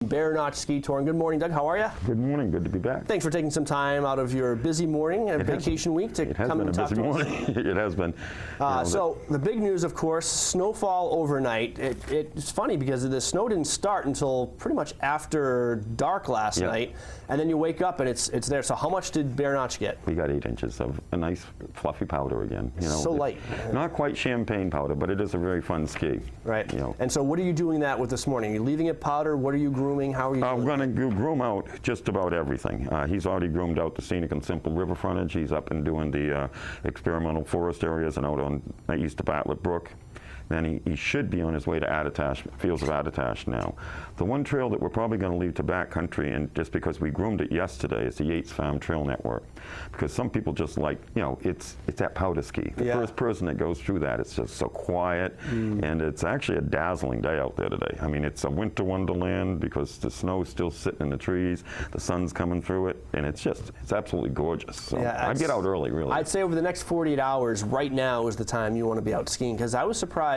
Bear Notch Ski Tour. Good morning, Doug. How are you? Good morning. Good to be back. Thanks for taking some time out of your busy morning and vacation week to come and talk to us. It has been. So the big news, of course, snowfall overnight. It's funny because the snow didn't start until pretty much after dark last night, and then you wake up and it's there. So how much did Bear Notch get? We got 8 inches of a nice fluffy powder again. So light. Not quite champagne powder, but it is a very fun ski. Right. And so what are you doing that with this morning? Are you leaving it powder? What are you grooming? How are you doing? I'm going to groom out just about everything. He's already groomed out the scenic and simple river frontage. He's up and doing the experimental forest areas and out on east of Bartlet Brook. Then he should be on his way to Attitash, Fields of Attitash now. The one trail that we're probably going to leave to backcountry, and just because we groomed it yesterday, is the Yates Farm Trail Network. Because some people just like, it's that powder ski. The first person that goes through that, it's just so quiet, and it's actually a dazzling day out there today. I mean, it's a winter wonderland because the snow's still sitting in the trees, the sun's coming through it, and it's absolutely gorgeous. So I'd get out early, really. I'd say over the next 48 hours, right now is the time you want to be out skiing, because I was surprised.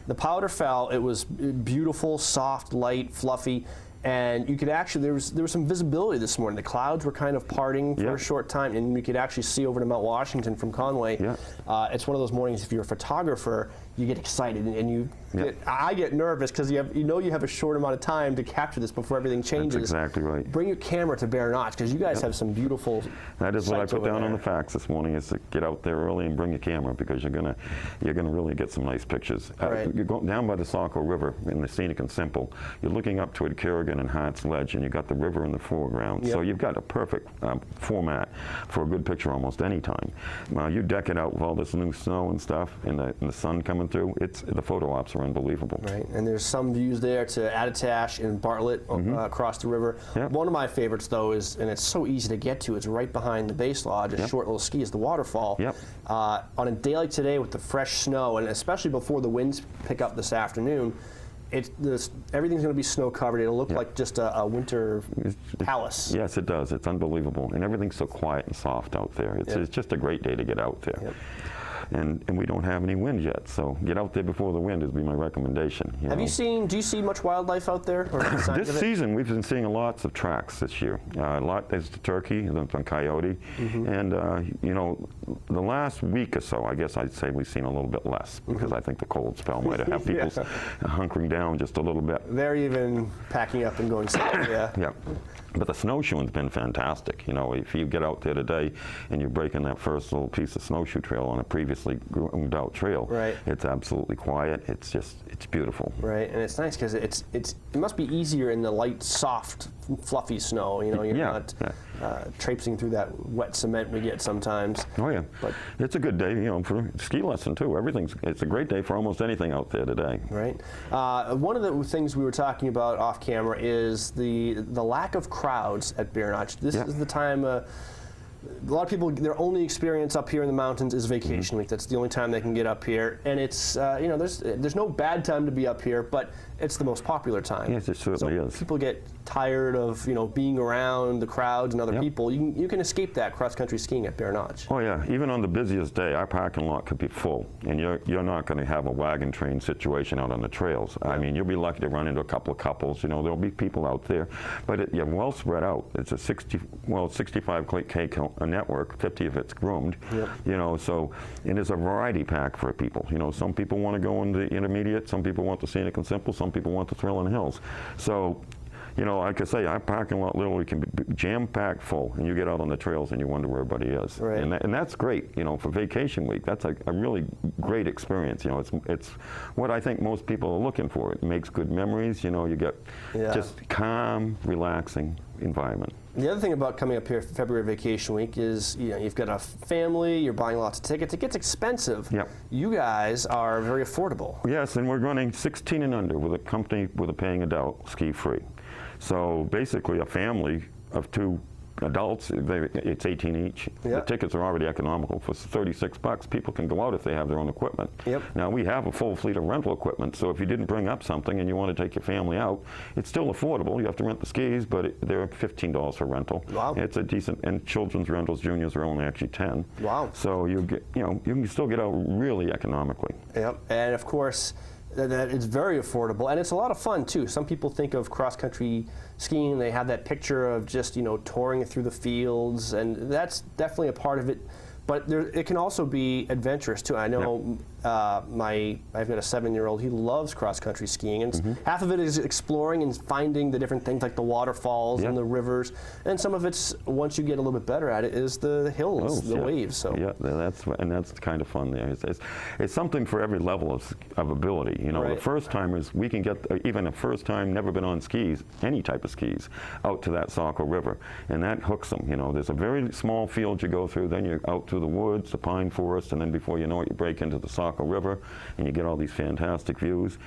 The powder fell. It was beautiful, soft, light, fluffy, and you could actually there was some visibility this morning. The clouds were kind of parting for a short time, and we could actually see over to Mount Washington from Conway. It's one of those mornings. If you're a photographer, you get excited, and I get nervous because you have a short amount of time to capture this before everything changes. That's exactly right. Bring your camera to Bear Notch because you guys have some beautiful. That is what I put down there on the facts this morning: is to get out there early and bring your camera because you're gonna really get some nice pictures. You're going down by the Saco River in the scenic and simple. You're looking up toward Kerrigan and Hart's Ledge, and you've got the river in the foreground. So you've got a perfect format for a good picture almost any time. You deck it out with all this new snow and stuff, and the sun coming through. The photo ops are unbelievable. Right, and there's some views there to Attitash and Bartlett across the river. One of my favorites, though, is, and it's so easy to get to, it's right behind the base lodge, a short little ski, is the waterfall. On a day like today with the fresh snow, and especially before the winds pick up this afternoon, everything's going to be snow covered. It'll look like just a winter palace. Yes, it does. It's unbelievable, and everything's so quiet and soft out there. It's just a great day to get out there. And we don't have any wind yet, so get out there before the wind would be my recommendation. Do you see much wildlife out there? Or this season, we've been seeing lots of tracks this year. A lot is the turkey, and the coyote, and the last week or so, I guess I'd say we've seen a little bit less because I think the cold spell might have had people hunkering down just a little bit. They're even packing up and going south. But the snowshoeing's been fantastic. If you get out there today and you're breaking that first little piece of snowshoe trail on a previously groomed out trail, it's absolutely quiet. It's beautiful. Right, and it's nice because it must be easier in the light, soft, fluffy snow. You're not traipsing through that wet cement we get sometimes. Oh yeah, but it's a good day. For ski lesson too. It's a great day for almost anything out there today. Right. One of the things we were talking about off camera is the lack of crowds at Bear Notch. This is the time. A lot of people, their only experience up here in the mountains is vacation week. That's the only time they can get up here, and it's there's no bad time to be up here, but it's the most popular time. Yes, it certainly is. People get tired of being around the crowds and other people. You can escape that cross-country skiing at Bear Notch. Oh yeah, even on the busiest day, our parking lot could be full, and you're not going to have a wagon train situation out on the trails. I mean, you'll be lucky to run into a couple of couples. There'll be people out there, but you're well spread out. It's a 65K network, 50 of it's groomed. So it is a variety pack for people. Some people want to go in the intermediate, some people want the scenic and simple, some people want the thrill and hills. So like I say, our parking lot literally can be jam-packed full, and you get out on the trails and you wonder where everybody is. Right. And that's great, for vacation week. That's a really great experience. It's what I think most people are looking for. It makes good memories. You get just calm, relaxing environment. The other thing about coming up here for February vacation week is you've got a family, you're buying lots of tickets. It gets expensive. You guys are very affordable. Yes, and we're running 16 and under with a company with a paying adult, ski-free. So basically a family of 2 adults, it's 18 each. The tickets are already economical. For $36, people can go out if they have their own equipment. Now we have a full fleet of rental equipment, so if you didn't bring up something and you want to take your family out, it's still affordable. You have to rent the skis, but they're $15 for rental. It's a decent, and children's rentals, juniors are only actually 10. So you can still get out really economically. And of course, that it's very affordable, and it's a lot of fun too. Some people think of cross-country skiing, they have that picture of just, touring through the fields, and that's definitely a part of it. But it can also be adventurous too. I know I've got a 7-year-old. He loves cross-country skiing, and half of it is exploring and finding the different things like the waterfalls and the rivers, and some of it's, once you get a little bit better at it, is the hills, the waves. So that's kind of fun there. It's something for every level of ability. The first timers, we can get even a first time never been on skis, any type of skis, out to that Saco River, and that hooks them. There's a very small field you go through, then you're out through the woods, the pine forest, and then before you know it, you break into the Saco River, and you get all these fantastic views.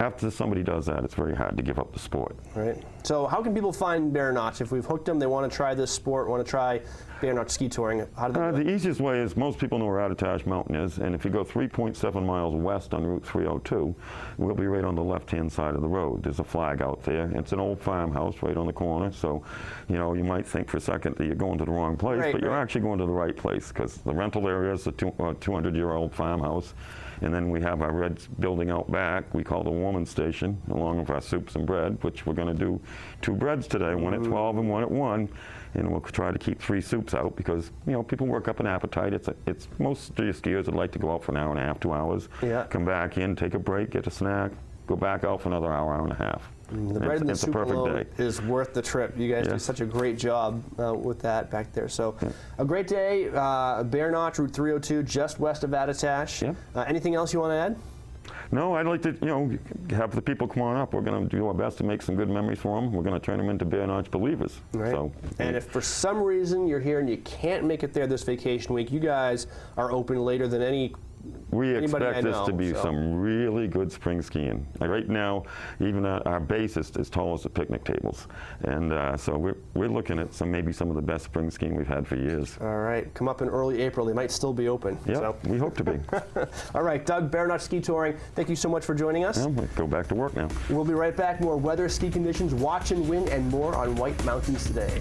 After somebody does that, it's very hard to give up the sport. Right. So how can people find Bear Notch? If we've hooked them, they want to try this sport, want to try Bear Notch ski touring, how do they do it? The easiest way is, most people know where Attitash Mountain is, and if you go 3.7 miles west on Route 302, we'll be right on the left-hand side of the road. There's a flag out there. It's an old farmhouse right on the corner, so you might think for a second that you're going to the wrong place, but you're actually going to the right place, because the rental area is a 200-year-old farmhouse. And then we have our red building out back, we call the Woman Station, along with our soups and bread, which we're going to do 2 breads today, one at 12 and one at 1. And we'll try to keep 3 soups out because, people work up an appetite. It's most of your skiers would like to go out for an hour and a half, 2 hours, come back in, take a break, get a snack, go back out for another hour, hour and a half. The bread and the soup alone is worth the trip. You guys do such a great job with that back there. So a great day, Bear Notch, Route 302, just west of Attitash. Anything else you want to add? No, I'd like to, have the people come on up. We're going to do our best to make some good memories for them. We're going to turn them into Bear Notch believers. Right. So, and if for some reason you're here and you can't make it there this vacation week, you guys are open later than anybody we expect this to be so. some really good spring skiing. Right now, even our base is as tall as the picnic tables. And so we're looking at maybe some of the best spring skiing we've had for years. All right, come up in early April. They might still be open. Yeah, so. we hope to be. All right, Doug, Bear Notch Ski Touring, thank you so much for joining us. We'll go back to work now. We'll be right back. More weather, ski conditions, watch and win, and more on White Mountains Today.